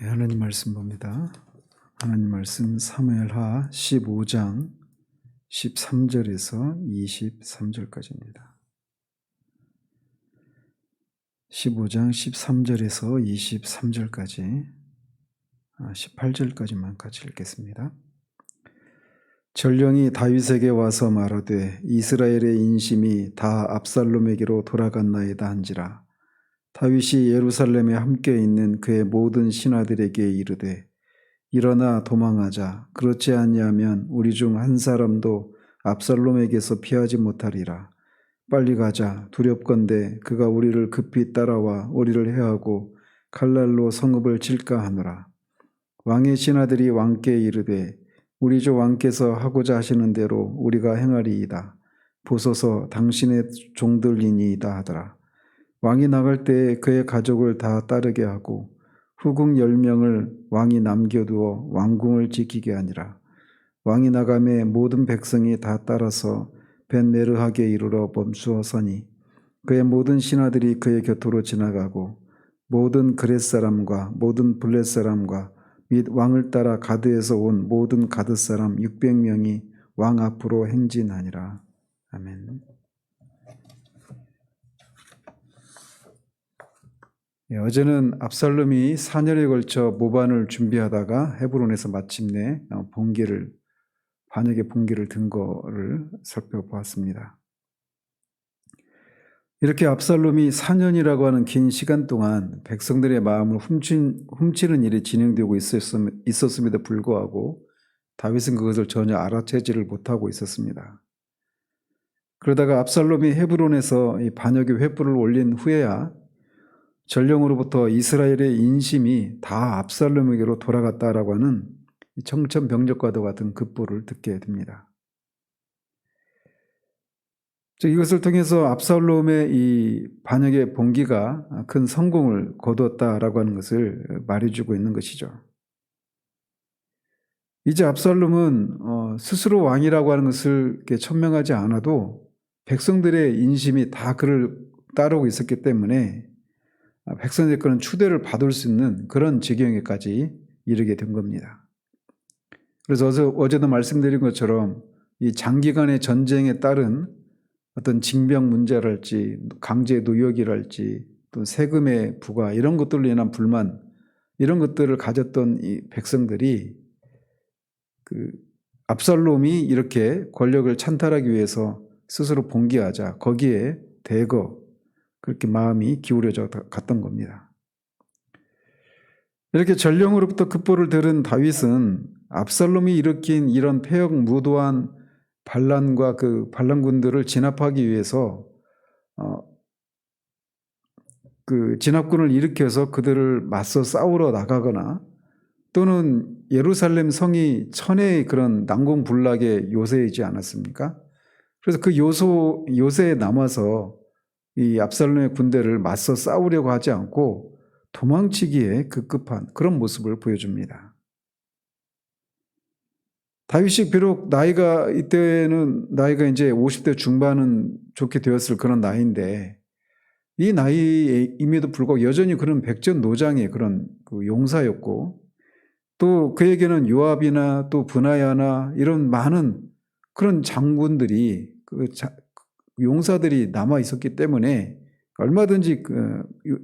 하나님 말씀 봅니다. 하나님 말씀 사무엘하 15장 13절에서 23절까지입니다. 15장 13절에서 23절까지 18절까지만 같이 읽겠습니다. 전령이 다윗에게 와서 말하되 이스라엘의 인심이 다 압살롬에게로 돌아갔나이다 한지라. 다윗이 예루살렘에 함께 있는 그의 모든 신하들에게 이르되 일어나 도망하자. 그렇지 아니하면 우리 중 한 사람도 압살롬에게서 피하지 못하리라. 빨리 가자. 두렵건대 그가 우리를 급히 따라와 우리를 해하고 칼날로 성읍을 칠까 하노라. 왕의 신하들이 왕께 이르되 우리 주 왕께서 하고자 하시는 대로 우리가 행하리이다. 보소서 당신의 종들이니이다 하더라. 왕이 나갈 때에 그의 가족을 다 따르게 하고 후궁 10명을 왕이 남겨두어 왕궁을 지키게 하니라. 왕이 나감에 모든 백성이 다 따라서 벤메르하게 이르러 멈추어서니 그의 모든 신하들이 그의 곁으로 지나가고 모든 그렛 사람과 모든 블렛 사람과 및 왕을 따라 가드에서 온 모든 가드 사람 600명이 왕 앞으로 행진하니라. 아멘. 어제는 압살롬이 4년에 걸쳐 모반을 준비하다가 헤브론에서 마침내 반역의 봉기를 든 거를 살펴보았습니다. 이렇게 압살롬이 4년이라고 하는 긴 시간 동안 백성들의 마음을 훔치는 일이 진행되고 있었음에도 불구하고 다윗은 그것을 전혀 알아채지를 못하고 있었습니다. 그러다가 압살롬이 헤브론에서 이 반역의 횃불을 올린 후에야 전령으로부터 이스라엘의 인심이 다 압살롬에게로 돌아갔다라고 하는 청천벽력과도 같은 급보를 듣게 됩니다. 이것을 통해서 압살롬의 이 반역의 봉기가 큰 성공을 거두었다라고 하는 것을 말해주고 있는 것이죠. 이제 압살롬은 스스로 왕이라고 하는 것을 이렇게 천명하지 않아도 백성들의 인심이 다 그를 따르고 있었기 때문에 백성들의 그런 추대를 받을 수 있는 그런 지경에까지 이르게 된 겁니다. 그래서 어제도 말씀드린 것처럼 이 장기간의 전쟁에 따른 어떤 징병 문제랄지 강제 노역이랄지 또 세금의 부과 이런 것들로 인한 불만 이런 것들을 가졌던 이 백성들이 압살롬이 이렇게 권력을 찬탈하기 위해서 스스로 봉기하자 거기에 대거 그렇게 마음이 기울여져 갔던 겁니다. 이렇게 전령으로부터 급보를 들은 다윗은 압살롬이 일으킨 이런 폐역무도한 반란과 그 반란군들을 진압하기 위해서 그 진압군을 일으켜서 그들을 맞서 싸우러 나가거나 또는 예루살렘 성이 천의 그런 난공불락의 요새이지 않았습니까? 그래서 그 요새에 남아서 이 압살롬의 군대를 맞서 싸우려고 하지 않고 도망치기에 급급한 그런 모습을 보여줍니다. 다윗이 비록 이때는 나이가 이제 50대 중반은 좋게 되었을 그런 나이인데 이 나이임에도 불구하고 여전히 그런 백전노장의 그런 그 용사였고 또 그에게는 요압이나 또 브나야나 이런 많은 그런 장군들이 용사들이 남아 있었기 때문에 얼마든지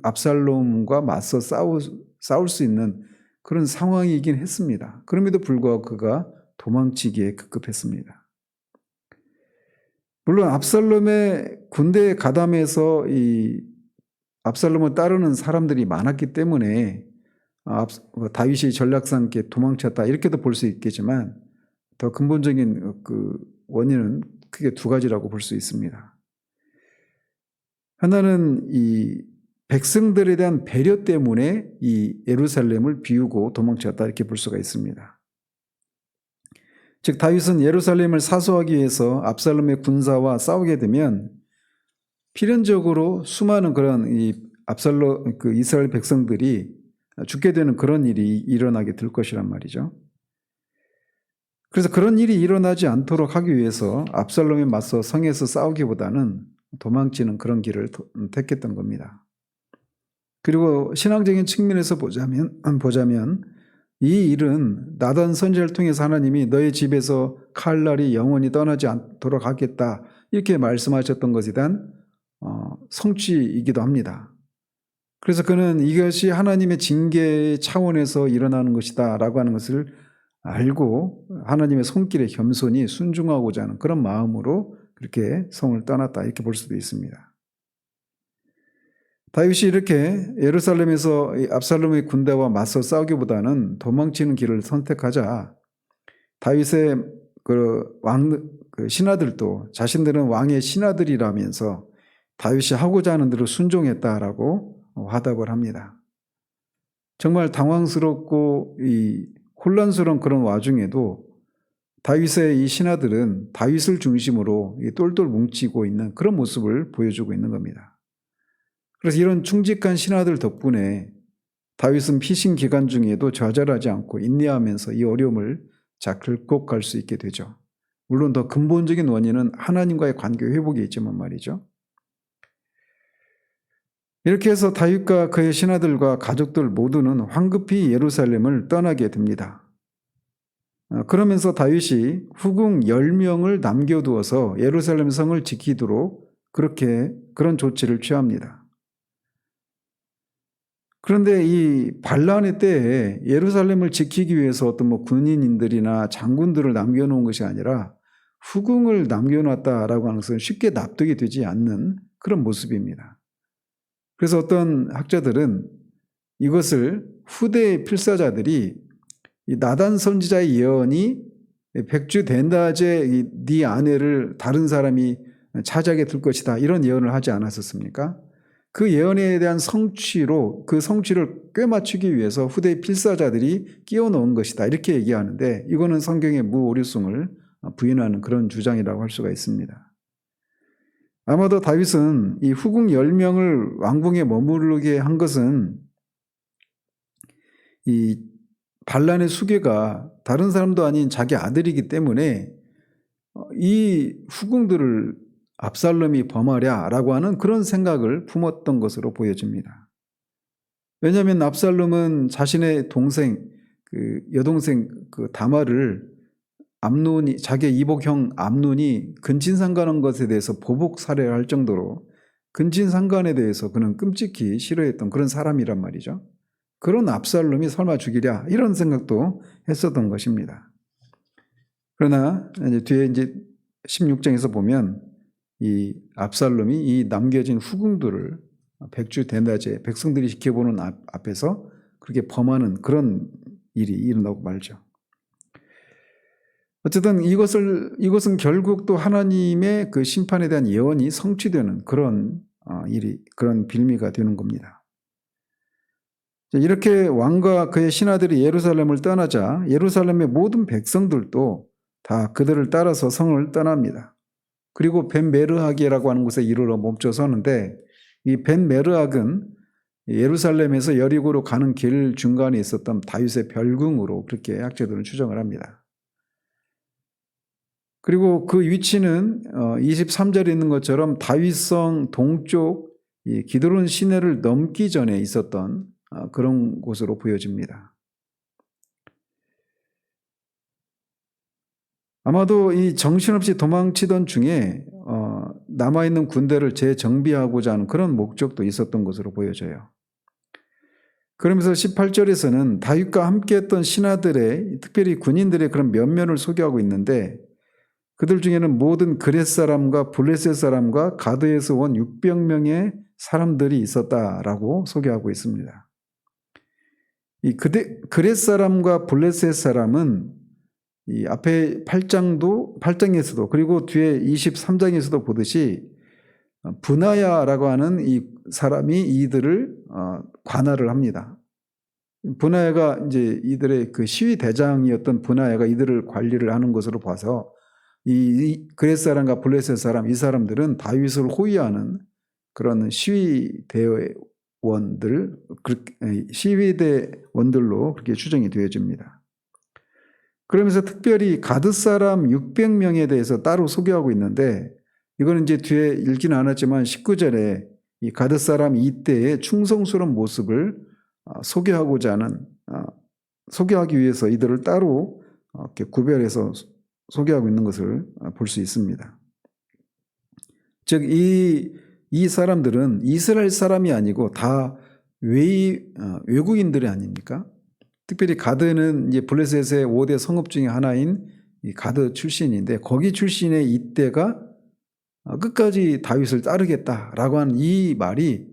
압살롬과 맞서 싸울 수 있는 그런 상황이긴 했습니다. 그럼에도 불구하고 그가 도망치기에 급급했습니다. 물론 압살롬의 군대에 가담해서 이 압살롬을 따르는 사람들이 많았기 때문에 다윗이 전략상 이렇게 도망쳤다 이렇게도 볼 수 있겠지만 더 근본적인 그 원인은 크게 두 가지라고 볼 수 있습니다. 하나는 이 백성들에 대한 배려 때문에 이 예루살렘을 비우고 도망쳤다 이렇게 볼 수가 있습니다. 즉 다윗은 예루살렘을 사수하기 위해서 압살롬의 군사와 싸우게 되면 필연적으로 수많은 그런 그 이스라엘 백성들이 죽게 되는 그런 일이 일어나게 될 것이란 말이죠. 그래서 그런 일이 일어나지 않도록 하기 위해서 압살롬에 맞서 성에서 싸우기보다는 도망치는 그런 길을 택했던 겁니다. 그리고 신앙적인 측면에서 보자면 이 일은 나단 선지자를 통해서 하나님이 너의 집에서 칼날이 영원히 떠나지 않도록 하겠다 이렇게 말씀하셨던 것에 대한 성취이기도 합니다. 그래서 그는 이것이 하나님의 징계 차원에서 일어나는 것이다 라고 하는 것을 알고 하나님의 손길에 겸손히 순종하고자 하는 그런 마음으로 그렇게 성을 떠났다 이렇게 볼 수도 있습니다. 다윗이 이렇게 예루살렘에서 압살롬의 군대와 맞서 싸우기보다는 도망치는 길을 선택하자 다윗의 신하들도 자신들은 왕의 신하들이라면서 다윗이 하고자 하는 대로 순종했다라고 화답을 합니다. 정말 당황스럽고 혼란스러운 그런 와중에도 다윗의 이 신하들은 다윗을 중심으로 똘똘 뭉치고 있는 그런 모습을 보여주고 있는 겁니다. 그래서 이런 충직한 신하들 덕분에 다윗은 피신 기간 중에도 좌절하지 않고 인내하면서 이 어려움을 잘 극복할 수 있게 되죠. 물론 더 근본적인 원인은 하나님과의 관계 회복에 있지만 말이죠. 이렇게 해서 다윗과 그의 신하들과 가족들 모두는 황급히 예루살렘을 떠나게 됩니다. 그러면서 다윗이 후궁 10명을 남겨두어서 예루살렘 성을 지키도록 그런 조치를 취합니다. 그런데 이 반란의 때에 예루살렘을 지키기 위해서 어떤 군인들이나 장군들을 남겨놓은 것이 아니라 후궁을 남겨놨다라고 하는 것은 쉽게 납득이 되지 않는 그런 모습입니다. 그래서 어떤 학자들은 이것을 후대의 필사자들이 이 나단 선지자의 예언이 백주 된다제 네 아내를 다른 사람이 차지하게 될 것이다 이런 예언을 하지 않았었습니까? 그 예언에 대한 성취로 그 성취를 꿰맞추기 위해서 후대의 필사자들이 끼워 넣은 것이다 이렇게 얘기하는데 이거는 성경의 무오류성을 부인하는 그런 주장이라고 할 수가 있습니다. 아마도 다윗은 이 후궁 10명을 왕궁에 머무르게 한 것은 이 반란의 수괴가 다른 사람도 아닌 자기 아들이기 때문에 이 후궁들을 압살롬이 범하랴라고 하는 그런 생각을 품었던 것으로 보여집니다. 왜냐하면 압살롬은 자신의 동생, 여동생 다말을 자기의 이복형 암논이 근친상간한 것에 대해서 보복 살해를 할 정도로 근친상간에 대해서 그는 끔찍히 싫어했던 그런 사람이란 말이죠. 그런 압살롬이 설마 죽이랴 이런 생각도 했었던 것입니다. 그러나 뒤에 16장에서 보면 이 압살롬이 이 남겨진 후궁들을 백주 된다제 백성들이 지켜보는 앞에서 그렇게 범하는 그런 일이 일어나고 말죠. 어쨌든 이것은 결국 또 하나님의 그 심판에 대한 예언이 성취되는 그런 그런 빌미가 되는 겁니다. 이렇게 왕과 그의 신하들이 예루살렘을 떠나자 예루살렘의 모든 백성들도 다 그들을 따라서 성을 떠납니다. 그리고 벤메르하기라고 하는 곳에 이르러 멈춰서는데 이 벤메르학은 예루살렘에서 여리고로 가는 길 중간에 있었던 다윗의 별궁으로 그렇게 학자들은 추정을 합니다. 그리고 그 위치는 23절에 있는 것처럼 다윗성 동쪽 기드론 시내를 넘기 전에 있었던 그런 곳으로 보여집니다. 아마도 이 정신없이 도망치던 중에 남아있는 군대를 재정비하고자 하는 그런 목적도 있었던 것으로 보여져요. 그러면서 18절에서는 다윗과 함께했던 신하들의 특별히 군인들의 그런 면면을 소개하고 있는데 그들 중에는 모든 그렛 사람과 블레셋 사람과 가드에서 온 600명의 사람들이 있었다라고 소개하고 있습니다. 이 그렛 사람과 블레셋 사람은 이 앞에 8장에서도 그리고 뒤에 23장에서도 보듯이 브나야라고 하는 이 사람이 이들을 관할을 합니다. 브나야가 이제 이들의 그 시위 대장이었던 브나야가 이들을 관리를 하는 것으로 봐서 이 그렛 사람과 블레셋 사람 이 사람들은 다윗을 호위하는 그런 시위대원들로 그렇게 추정이 되어집니다. 그러면서 특별히 가드 사람 600명에 대해서 따로 소개하고 있는데 이거는 이제 뒤에 읽지는 않았지만 19절에 이 가드 사람이 이때의 충성스러운 모습을 소개하기 위해서 이들을 따로 이렇게 구별해서 소개하고 있는 것을 볼 수 있습니다. 즉, 이 사람들은 이스라엘 사람이 아니고 다 외국인들이 아닙니까? 특별히 가드는 이제 블레셋의 5대 성읍 중에 하나인 이 가드 출신인데, 거기 출신의 이때가 끝까지 다윗을 따르겠다라고 한 이 말이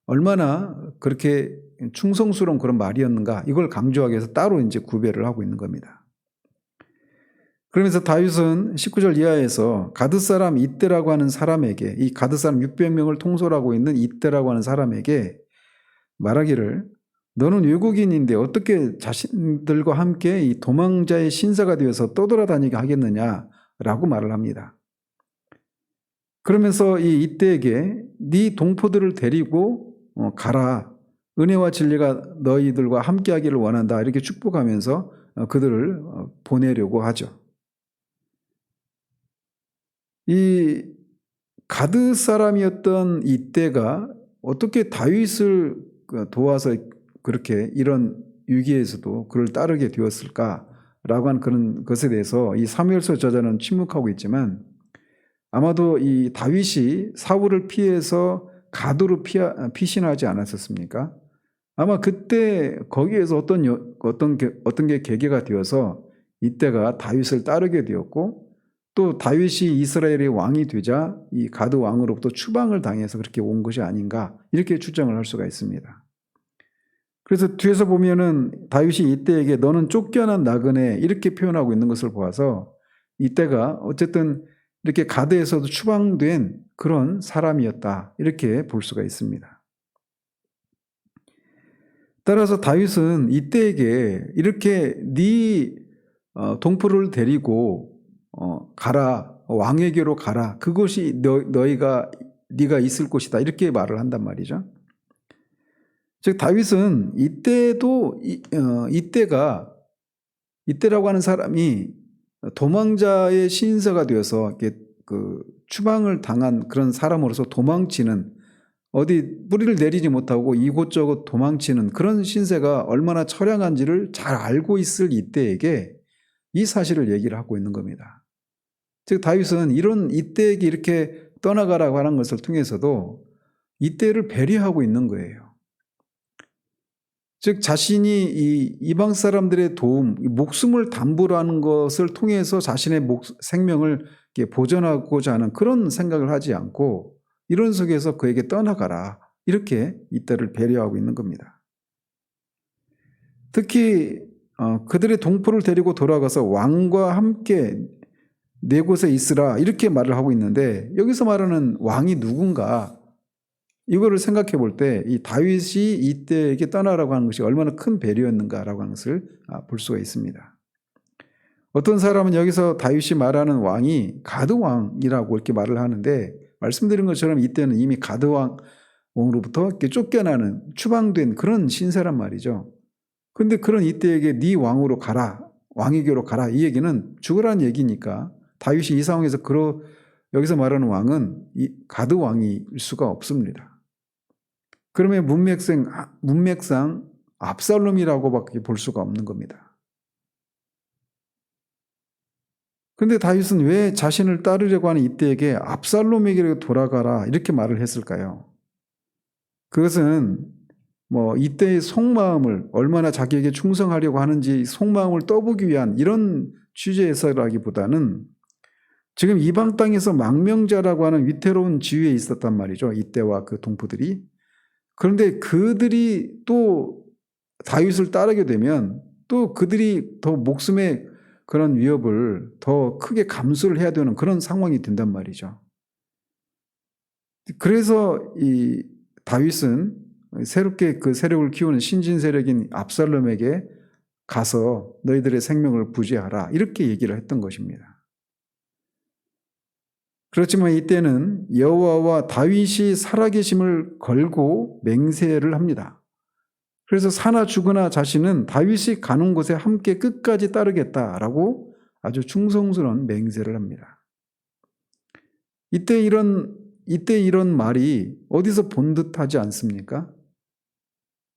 얼마나 그렇게 충성스러운 그런 말이었는가, 이걸 강조하기 위해서 따로 이제 구별을 하고 있는 겁니다. 그러면서 다윗은 19절 이하에서 가드 사람 이때라고 하는 사람에게, 이 가드 사람 600명을 통솔하고 있는 이때라고 하는 사람에게 말하기를, 너는 외국인인데 어떻게 자신들과 함께 이 도망자의 신사가 되어서 떠돌아다니게 하겠느냐라고 말을 합니다. 그러면서 이 이때에게 네 동포들을 데리고 가라. 은혜와 진리가 너희들과 함께하기를 원한다. 이렇게 축복하면서 그들을 보내려고 하죠. 이 가드 사람이었던 이때가 어떻게 다윗을 도와서 그렇게 이런 위기에서도 그를 따르게 되었을까라고 하는 그런 것에 대해서 이 사무엘서 저자는 침묵하고 있지만, 아마도 이 다윗이 사울을 피해서 가드로 피신하지 않았었습니까? 아마 그때 거기에서 어떤 게 계기가 되어서 이때가 다윗을 따르게 되었고, 또 다윗이 이스라엘의 왕이 되자 이 가드 왕으로부터 추방을 당해서 그렇게 온 것이 아닌가, 이렇게 추정을 할 수가 있습니다. 그래서 뒤에서 보면은 다윗이 이때에게 너는 쫓겨난 나그네, 이렇게 표현하고 있는 것을 보아서 이때가 어쨌든 이렇게 가드에서도 추방된 그런 사람이었다, 이렇게 볼 수가 있습니다. 따라서 다윗은 이때에게 이렇게 네 동포를 데리고 가라, 왕에게로 가라, 그것이 네가 있을 곳이다, 이렇게 말을 한단 말이죠. 즉 다윗은 이때도 이때라고 하는 사람이 도망자의 신사가 되어서 이렇게 추방을 당한 그런 사람으로서 도망치는, 어디 뿌리를 내리지 못하고 이곳저곳 도망치는 그런 신세가 얼마나 처량한지를 잘 알고 있을 이때에게 이 사실을 얘기를 하고 있는 겁니다. 즉 다윗은 이런 이때에게 이렇게 떠나가라고 하는 것을 통해서도 이때를 배려하고 있는 거예요. 즉 자신이 이 이방 사람들의 도움, 목숨을 담보로 하는 것을 통해서 자신의 생명을 보존하고자 하는 그런 생각을 하지 않고, 이런 속에서 그에게 떠나가라, 이렇게 이때를 배려하고 있는 겁니다. 특히 그들의 동포를 데리고 돌아가서 왕과 함께 네 곳에 있으라, 이렇게 말을 하고 있는데, 여기서 말하는 왕이 누군가, 이거를 생각해 볼 때 이 다윗이 이때에게 떠나라고 하는 것이 얼마나 큰 배려였는가라고 하는 것을 볼 수가 있습니다. 어떤 사람은 여기서 다윗이 말하는 왕이 가드 왕이라고 이렇게 말을 하는데, 말씀드린 것처럼 이때는 이미 가드 왕으로부터 이렇게 쫓겨나는, 추방된 그런 신세란 말이죠. 그런데 그런 이때에게 네 왕으로 가라, 왕에게로 가라, 이 얘기는 죽으라는 얘기니까 다윗이 이 상황에서 여기서 말하는 왕은 이 가드 왕일 수가 없습니다. 그러면 문맥상 압살롬이라고밖에 볼 수가 없는 겁니다. 그런데 다윗은 왜 자신을 따르려고 하는 이때에게 압살롬에게로 돌아가라, 이렇게 말을 했을까요? 그것은 이때의 속마음을, 얼마나 자기에게 충성하려고 하는지 속마음을 떠보기 위한 이런 취지에서라기보다는, 지금 이방 땅에서 망명자라고 하는 위태로운 지위에 있었단 말이죠, 이때와 그 동포들이. 그런데 그들이 또 다윗을 따르게 되면 또 그들이 더 목숨의 그런 위협을 더 크게 감수를 해야 되는 그런 상황이 된단 말이죠. 그래서 이 다윗은 새롭게 그 세력을 키우는 신진 세력인 압살롬에게 가서 너희들의 생명을 부지하라, 이렇게 얘기를 했던 것입니다. 그렇지만 이때는 여호와와 다윗이 살아계심을 걸고 맹세를 합니다. 그래서 사나 죽으나 자신은 다윗이 가는 곳에 함께 끝까지 따르겠다라고 아주 충성스러운 맹세를 합니다. 이때 이런 이때 이런 말이 어디서 본 듯하지 않습니까?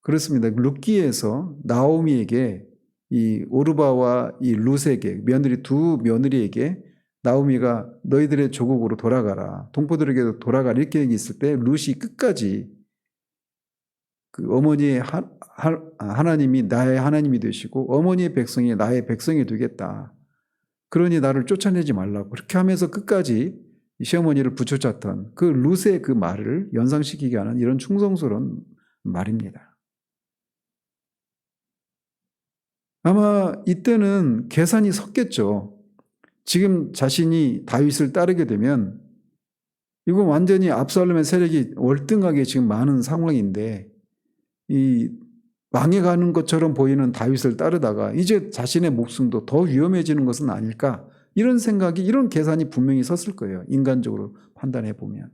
그렇습니다. 룻기에서 나오미에게 이 오르바와 이 룻에게 며느리 두 며느리에게 나오미가 너희들의 조국으로 돌아가라. 동포들에게도 돌아가라. 이렇게 얘기했을 때 룻이 끝까지 그 어머니의 하나님이 나의 하나님이 되시고 어머니의 백성이 나의 백성이 되겠다. 그러니 나를 쫓아내지 말라고. 그렇게 하면서 끝까지 시어머니를 부쫓았던 그 룻의 그 말을 연상시키게 하는 이런 충성스러운 말입니다. 아마 이때는 계산이 섰겠죠. 지금 자신이 다윗을 따르게 되면 이건 완전히 압살롬의 세력이 월등하게 지금 많은 상황인데 이 망해가는 것처럼 보이는 다윗을 따르다가 이제 자신의 목숨도 더 위험해지는 것은 아닐까 이런 생각이 이런 계산이 분명히 섰을 거예요. 인간적으로 판단해 보면.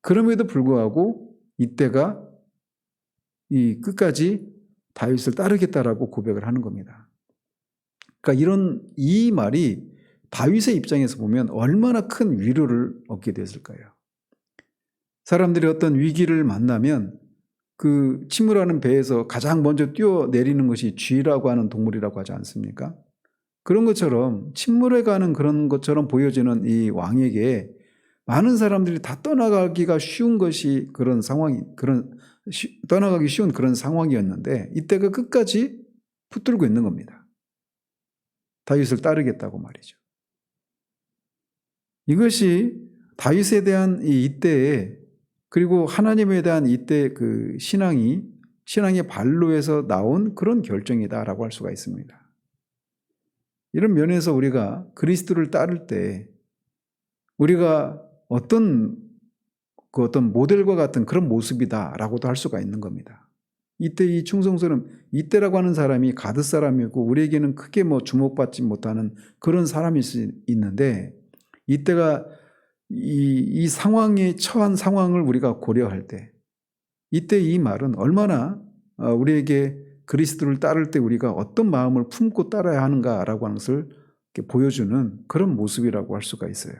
그럼에도 불구하고 이때가 이 끝까지 다윗을 따르겠다라고 고백을 하는 겁니다. 그러니까 이 말이 다윗의 입장에서 보면 얼마나 큰 위로를 얻게 됐을까요? 사람들이 어떤 위기를 만나면 그 침몰하는 배에서 가장 먼저 뛰어내리는 것이 쥐라고 하는 동물이라고 하지 않습니까? 그런 것처럼 침몰해 가는 그런 것처럼 보여지는 이 왕에게 많은 사람들이 다 떠나가기가 쉬운 것이 떠나가기 쉬운 그런 상황이었는데 이때가 끝까지 붙들고 있는 겁니다. 다윗을 따르겠다고 말이죠. 이것이 다윗에 대한 이때에 그리고 하나님에 대한 이때 그 신앙의 발로에서 나온 그런 결정이다라고 할 수가 있습니다. 이런 면에서 우리가 그리스도를 따를 때 우리가 어떤 모델과 같은 그런 모습이다라고도 할 수가 있는 겁니다. 이때 이 충성스러운 이때라고 하는 사람이 가드 사람이고 우리에게는 크게 주목받지 못하는 그런 사람이 있는데 이때가 이 상황에 처한 상황을 우리가 고려할 때 이때 이 말은 얼마나 우리에게 그리스도를 따를 때 우리가 어떤 마음을 품고 따라야 하는가라고 하는 것을 보여주는 그런 모습이라고 할 수가 있어요.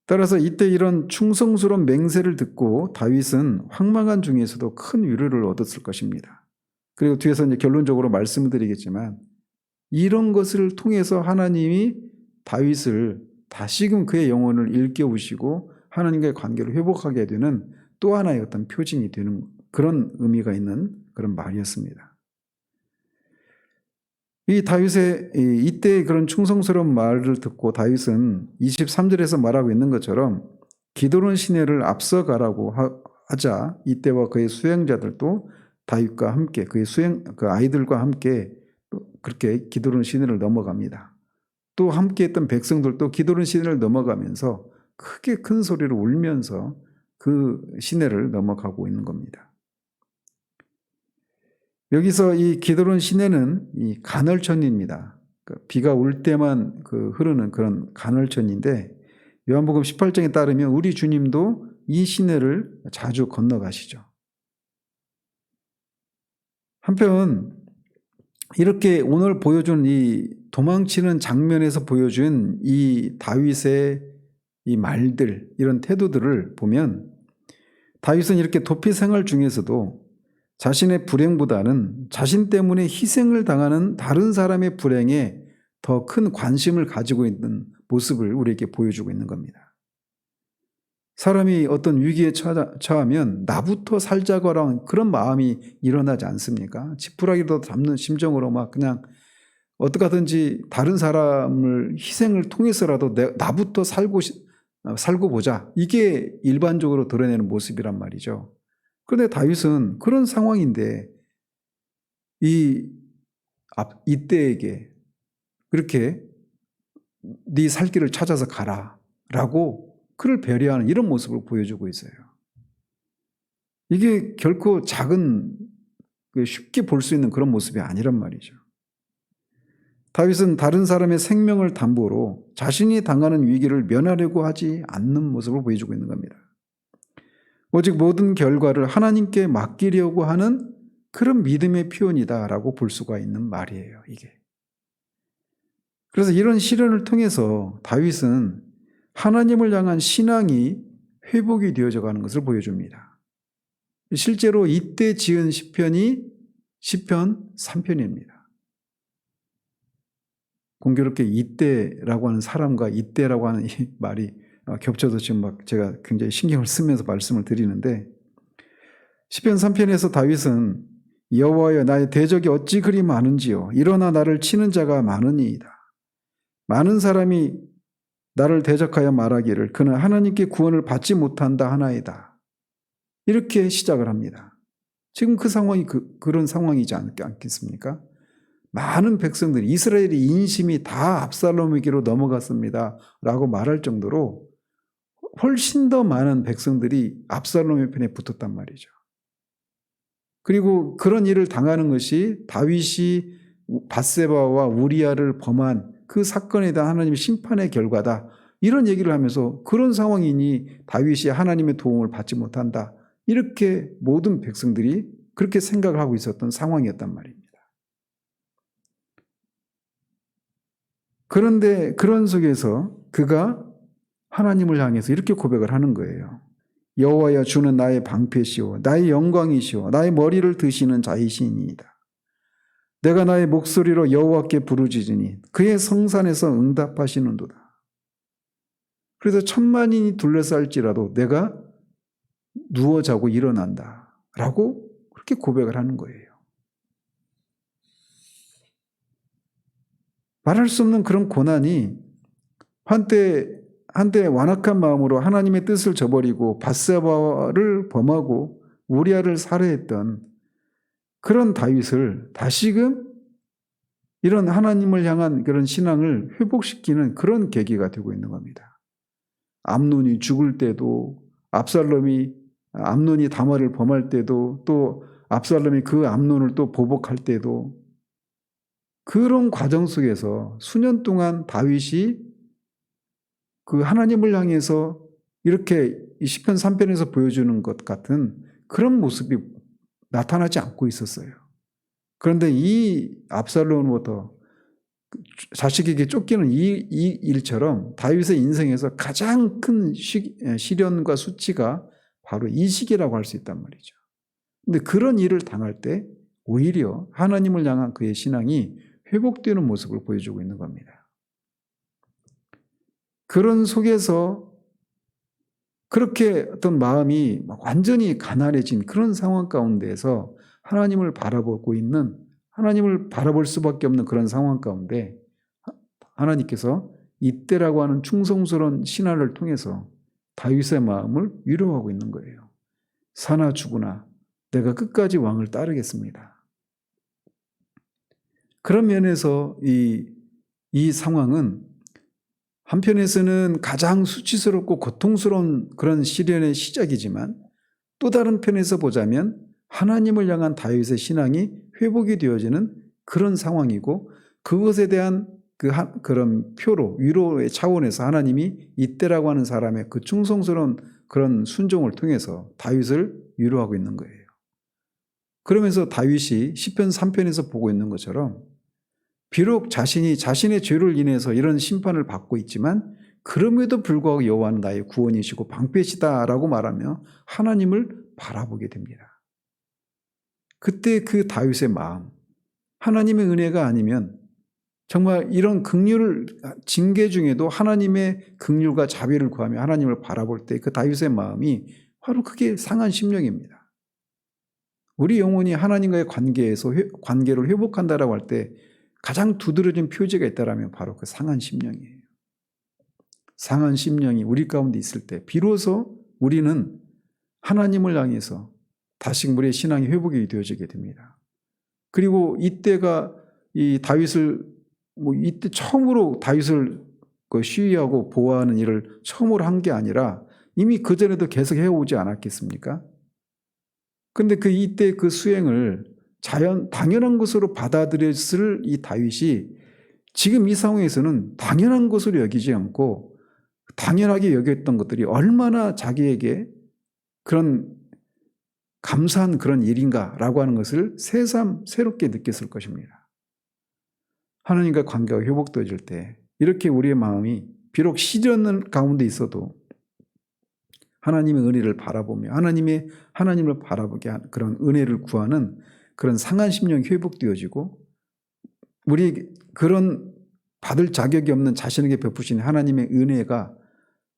따라서 이때 이런 충성스러운 맹세를 듣고 다윗은 황망한 중에서도 큰 위로를 얻었을 것입니다. 그리고 뒤에서 이제 결론적으로 말씀을 드리겠지만 이런 것을 통해서 하나님이 다윗을 다시금 그의 영혼을 일깨우시고 하나님과의 관계를 회복하게 되는 또 하나의 어떤 표징이 되는 그런 의미가 있는 그런 말이었습니다. 이 다윗의 이때의 그런 충성스러운 말을 듣고 다윗은 23절에서 말하고 있는 것처럼 기드론 시내를 앞서가라고 하자 이때와 그의 수행자들도 다윗과 함께 그 아이들과 함께 그렇게 기드론 시내를 넘어갑니다. 또 함께했던 백성들도 기드론 시내를 넘어가면서 크게 큰 소리로 울면서 그 시내를 넘어가고 있는 겁니다. 여기서 이 기드론 시내는 이 간헐천입니다. 비가 올 때만 흐르는 그런 간헐천인데 요한복음 18장에 따르면 우리 주님도 이 시내를 자주 건너가시죠. 한편 이렇게 오늘 보여준 이 도망치는 장면에서 보여준 이 다윗의 이 말들, 이런 태도들을 보면 다윗은 이렇게 도피 생활 중에서도 자신의 불행보다는 자신 때문에 희생을 당하는 다른 사람의 불행에 더 큰 관심을 가지고 있는 모습을 우리에게 보여주고 있는 겁니다. 사람이 어떤 위기에 처하면 나부터 살자고 하는 그런 마음이 일어나지 않습니까? 지푸라기도 잡는 심정으로 막 그냥 어떻게 하든지 다른 사람을 희생을 통해서라도 나부터 살고 보자. 이게 일반적으로 드러내는 모습이란 말이죠. 그런데 다윗은 그런 상황인데 이때에게 그렇게 네 살 길을 찾아서 가라라고 그를 배려하는 이런 모습을 보여주고 있어요. 이게 결코 쉽게 볼 수 있는 그런 모습이 아니란 말이죠. 다윗은 다른 사람의 생명을 담보로 자신이 당하는 위기를 면하려고 하지 않는 모습을 보여주고 있는 겁니다. 오직 모든 결과를 하나님께 맡기려고 하는 그런 믿음의 표현이다라고 볼 수가 있는 말이에요, 이게. 그래서 이런 시련을 통해서 다윗은 하나님을 향한 신앙이 회복이 되어져 가는 것을 보여줍니다. 실제로 이때 지은 시편이 시편 3편입니다. 공교롭게 이때라고 하는 사람과 이때라고 하는 이 말이 겹쳐서 지금 막 제가 굉장히 신경을 쓰면서 말씀을 드리는데, 시편 3편에서 다윗은 여호와여 나의 대적이 어찌 그리 많은지요 일어나 나를 치는 자가 많으니이다. 많은 사람이 나를 대적하여 말하기를 그는 하나님께 구원을 받지 못한다 하나이다. 이렇게 시작을 합니다. 지금 그 상황이 그런 상황이지 않겠습니까? 많은 백성들이 이스라엘의 인심이 다 압살롬에게로 넘어갔습니다 라고 말할 정도로 훨씬 더 많은 백성들이 압살롬의 편에 붙었단 말이죠. 그리고 그런 일을 당하는 것이 다윗이 밧세바와 우리아를 범한 그 사건에 대한 하나님의 심판의 결과다, 이런 얘기를 하면서 그런 상황이니 다윗이 하나님의 도움을 받지 못한다, 이렇게 모든 백성들이 그렇게 생각을 하고 있었던 상황이었단 말입니다. 그런데 그런 속에서 그가 하나님을 향해서 이렇게 고백을 하는 거예요. 여호와여 주는 나의 방패시오 나의 영광이시오 나의 머리를 드시는 자이시니이다. 내가 나의 목소리로 여호와께 부르짖으니 그의 성산에서 응답하시는도다. 그래서 천만인이 둘러쌀지라도 내가 누워 자고 일어난다 라고 그렇게 고백을 하는 거예요. 말할 수 없는 그런 고난이 한때 완악한 마음으로 하나님의 뜻을 저버리고 밧세바를 범하고 우리아를 살해했던 그런 다윗을 다시금 이런 하나님을 향한 그런 신앙을 회복시키는 그런 계기가 되고 있는 겁니다. 암논이 죽을 때도, 암논이 다말을 범할 때도, 또 압살롬이 그 암논을 또 보복할 때도, 그런 과정 속에서 수년 동안 다윗이 그 하나님을 향해서 이렇게 시편 3편에서 보여주는 것 같은 그런 모습이 나타나지 않고 있었어요. 그런데 이 압살롬으로부터 자식에게 쫓기는 이 일처럼 다윗의 인생에서 가장 큰 시련과 수치가 바로 이 시기라고 할 수 있단 말이죠. 근데 그런 일을 당할 때 오히려 하나님을 향한 그의 신앙이 회복되는 모습을 보여주고 있는 겁니다. 그런 속에서 그렇게 어떤 마음이 완전히 가난해진 그런 상황 가운데에서 하나님을 바라보고 있는, 하나님을 바라볼 수밖에 없는 그런 상황 가운데 하나님께서 이때라고 하는 충성스러운 신하를 통해서 다윗의 마음을 위로하고 있는 거예요. 사나 죽으나 내가 끝까지 왕을 따르겠습니다. 그런 면에서 이 상황은 한편에서는 가장 수치스럽고 고통스러운 그런 시련의 시작이지만 또 다른 편에서 보자면 하나님을 향한 다윗의 신앙이 회복이 되어지는 그런 상황이고, 그것에 대한 그런 표로 위로의 차원에서 하나님이 이때라고 하는 사람의 그 충성스러운 그런 순종을 통해서 다윗을 위로하고 있는 거예요. 그러면서 다윗이 시편 3편에서 보고 있는 것처럼 비록 자신이 자신의 죄를 인해서 이런 심판을 받고 있지만 그럼에도 불구하고 여호와는 나의 구원이시고 방패시다라고 말하며 하나님을 바라보게 됩니다. 그때 그 다윗의 마음, 하나님의 은혜가 아니면 정말 이런 긍휼을, 징계 중에도 하나님의 긍휼과 자비를 구하며 하나님을 바라볼 때 그 다윗의 마음이 바로 그게 상한 심령입니다. 우리 영혼이 하나님과의 관계를 회복한다라고 할 때 가장 두드러진 표지가 있다라면 바로 그 상한 심령이에요. 상한 심령이 우리 가운데 있을 때 비로소 우리는 하나님을 향해서 다시금 우리의 신앙이 회복이 되어지게 됩니다. 그리고 이때가 이 다윗을 이때 처음으로 다윗을 시위하고 보호하는 일을 처음으로 한 게 아니라 이미 그전에도 계속 해오지 않았겠습니까? 근데 이때 그 수행을 당연한 것으로 받아들였을 이 다윗이 지금 이 상황에서는 당연한 것으로 여기지 않고 당연하게 여겼던 것들이 얼마나 자기에게 그런 감사한 그런 일인가라고 하는 것을 새삼 새롭게 느꼈을 것입니다. 하나님과 관계가 회복되어질 때 이렇게 우리의 마음이 비록 시련은 가운데 있어도 하나님의 은혜를 바라보며 하나님을 바라보게 하는 그런 은혜를 구하는 그런 상한 심령이 회복되어지고, 우리 그런 받을 자격이 없는 자신에게 베푸신 하나님의 은혜가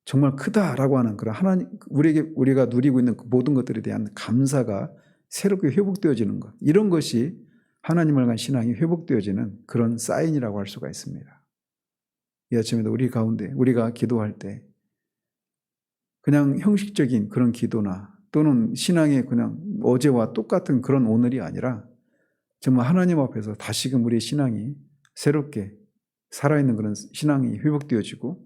정말 크다라고 하는 그런 우리가 누리고 있는 그 모든 것들에 대한 감사가 새롭게 회복되어지는 것, 이런 것이 하나님을 향한 신앙이 회복되어지는 그런 사인이라고 할 수가 있습니다. 이 아침에도 우리 가운데 우리가 기도할 때 그냥 형식적인 그런 기도나 또는 신앙의 그냥 어제와 똑같은 그런 오늘이 아니라 정말 하나님 앞에서 다시금 우리의 신앙이 새롭게 살아있는 그런 신앙이 회복되어지고,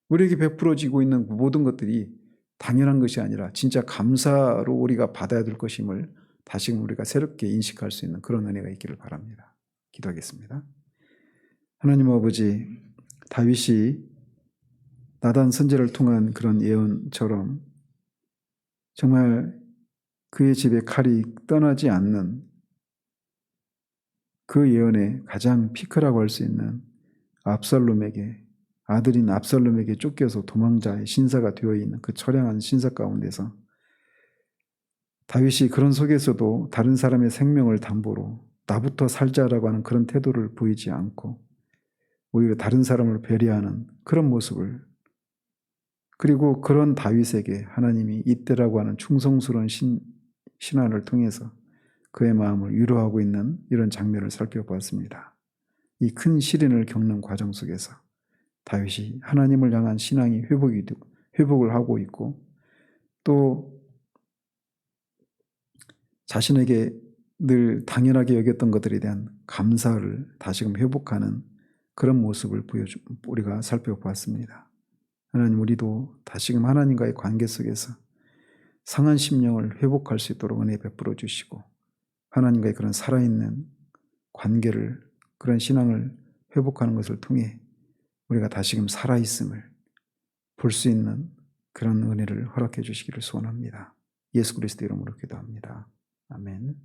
우리에게 베풀어지고 있는 모든 것들이 당연한 것이 아니라 진짜 감사로 우리가 받아야 될 것임을 다시금 우리가 새롭게 인식할 수 있는 그런 은혜가 있기를 바랍니다. 기도하겠습니다. 하나님 아버지, 다윗이 나단 선지자를 통한 그런 예언처럼 정말 그의 집에 칼이 떠나지 않는 그 예언의 가장 피크라고 할 수 있는 아들인 압살롬에게 쫓겨서 도망자의 신사가 되어 있는 그 처량한 신사 가운데서 다윗이 그런 속에서도 다른 사람의 생명을 담보로 나부터 살자라고 하는 그런 태도를 보이지 않고 오히려 다른 사람을 배려하는 그런 모습을, 그리고 그런 다윗에게 하나님이 이때라고 하는 충성스러운 신앙을 통해서 그의 마음을 위로하고 있는 이런 장면을 살펴보았습니다. 이 큰 시련을 겪는 과정 속에서 다윗이 하나님을 향한 신앙이 회복을 하고 있고, 또 자신에게 늘 당연하게 여겼던 것들에 대한 감사를 다시금 회복하는 그런 모습을 우리가 살펴보았습니다. 하나님, 우리도 다시금 하나님과의 관계 속에서 상한 심령을 회복할 수 있도록 은혜 베풀어 주시고, 하나님과의 그런 살아있는 관계를, 그런 신앙을 회복하는 것을 통해 우리가 다시금 살아있음을 볼 수 있는 그런 은혜를 허락해 주시기를 소원합니다. 예수 그리스도 이름으로 기도합니다. 아멘.